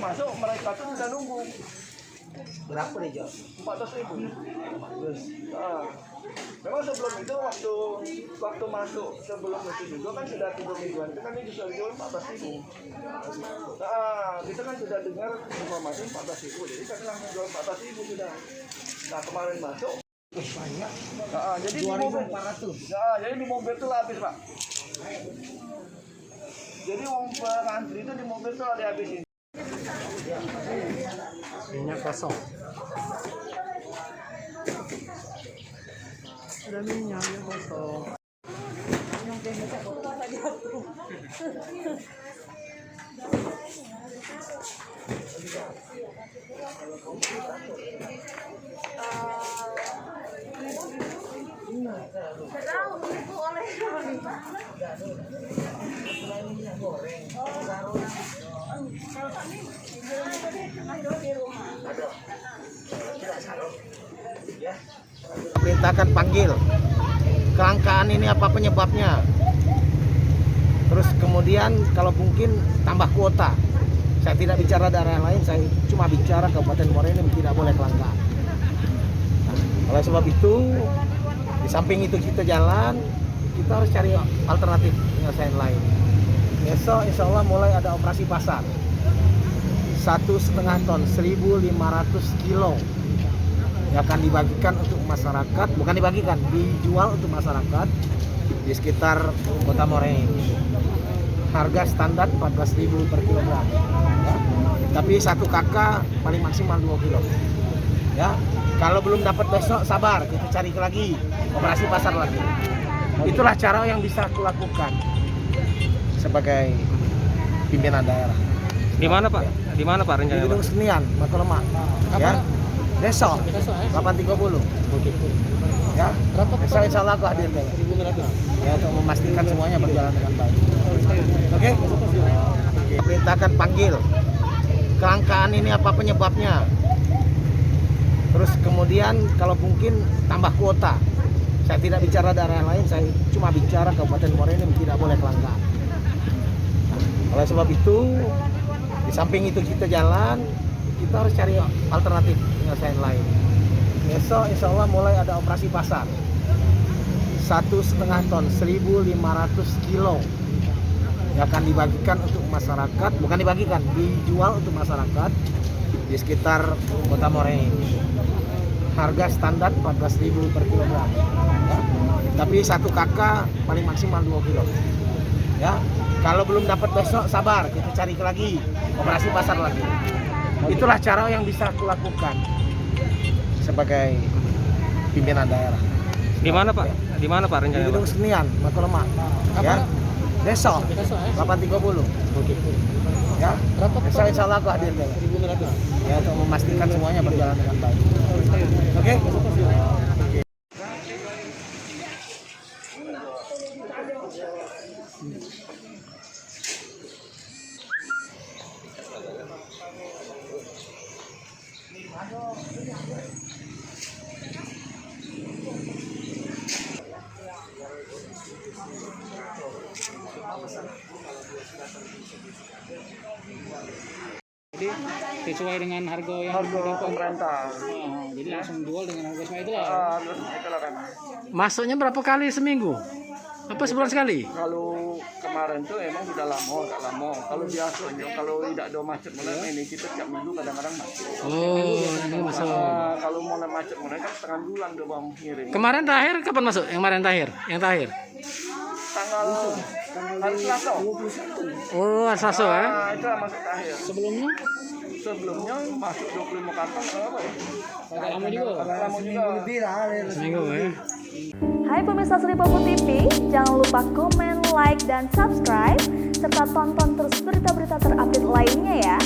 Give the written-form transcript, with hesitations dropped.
masuk mereka tuh sudah nunggu. Berapa nih, Jo? 14.000. Nah, memang sebelum itu waktu masuk sebelum itu juga kan sudah 3 mingguan itu kan ini sudah jual 14.000. Nah, kita kan sudah dengar informasi 14.000, jadi kita langsung jual 14.000 sudah. Nah, kemarin masuk Banyak. nah, jadi di mobil 2.400. nah, jadi di mobil tuh habis, Pak. Jadi uang pengantri itu di mobil tuh dihabisin. Minyak kosong. Ada minyak yang kosong. Perintahkan panggil. Kelangkaan ini apa penyebabnya? Terus kemudian kalau mungkin tambah kuota. Saya tidak bicara daerah lain, saya cuma bicara Kabupaten Muara Enim tidak boleh kelangkaan. Nah, oleh sebab itu, di samping itu kita jalan, kita harus cari alternatif penyelesaian lain. Besok insya Allah mulai ada operasi pasar. 1,5 ton, 1.500 kilo yang akan dibagikan untuk masyarakat, bukan dibagikan, dijual untuk masyarakat di sekitar Kota Muara Enim. Harga standar 14.000 per kilogram. Ya. Tapi satu kakak paling maksimal 2 kilo. Ya, kalau belum dapat besok sabar, kita cari lagi operasi pasar lagi. Itulah cara yang bisa aku lakukan sebagai pimpinan daerah. Di mana, Pak? Di mana, Pak, Di rencananya, Gedung Pak? Senian, Makolemak. Ya. Besok 8.30. Ya. Besok insya Allah aku hadir. Ya, untuk memastikan semuanya berjalan dengan baik. Oke? Perintahkan panggil. Kelangkaan ini apa penyebabnya? Terus kemudian kalau mungkin tambah kuota. Saya tidak bicara daerah lain, saya cuma bicara Kabupaten Muara Enim tidak boleh kelangkaan. Nah, oleh sebab itu, di samping itu kita jalan, kita harus cari alternatif penyelesaian lain. Besok insya Allah mulai ada operasi pasar. 1,5 ton, 1.500 kilo yang akan dibagikan untuk masyarakat, bukan dibagikan, dijual untuk masyarakat di sekitar Kota Muara Enim. Harga standar 14.000 per kilogram. Ya. Tapi satu kakak paling maksimal 2 kilo. Ya. Kalau belum dapat besok sabar, kita cari lagi operasi pasar lagi. Itulah cara yang bisa aku lakukan sebagai pimpinan daerah. Di mana, Pak? Di mana, Pak, Di rencananya, Gedung Pak? Senian, Makolemak. Ya. Besok 8.30. Ya. Besok insya Allah aku hadir. Ya, untuk memastikan semuanya berjalan dengan baik. Oke? Jadi sesuai dengan harga yang pemerintah. jadi langsung jual dengan harga semua itulah. Itulah kan. Masuknya berapa kali seminggu? Apa sebulan sekali? Kalau kemarin tuh emang sudah lama, agak lama. Kalau biasanya kalau tidak ada macet mulai ini kita tiap minggu kadang-kadang macet. Oh, ini masuk. Kalau mulai macet mulai kan setengah bulan udah bang ngirim. Kemarin terakhir kapan masuk? Yang kemarin terakhir? Yang terakhir? Tanggal hari Selasa. Oh, Selasa ya? Nah, itu lah masuk terakhir. Sebelumnya Sebelumnya masuk 25 kantong berapa ya? agak lama juga. Lama juga. Seminggu ya? Hai pemirsa Sri Popo TV, jangan lupa komen, like, dan subscribe, serta tonton terus berita-berita terupdate lainnya ya.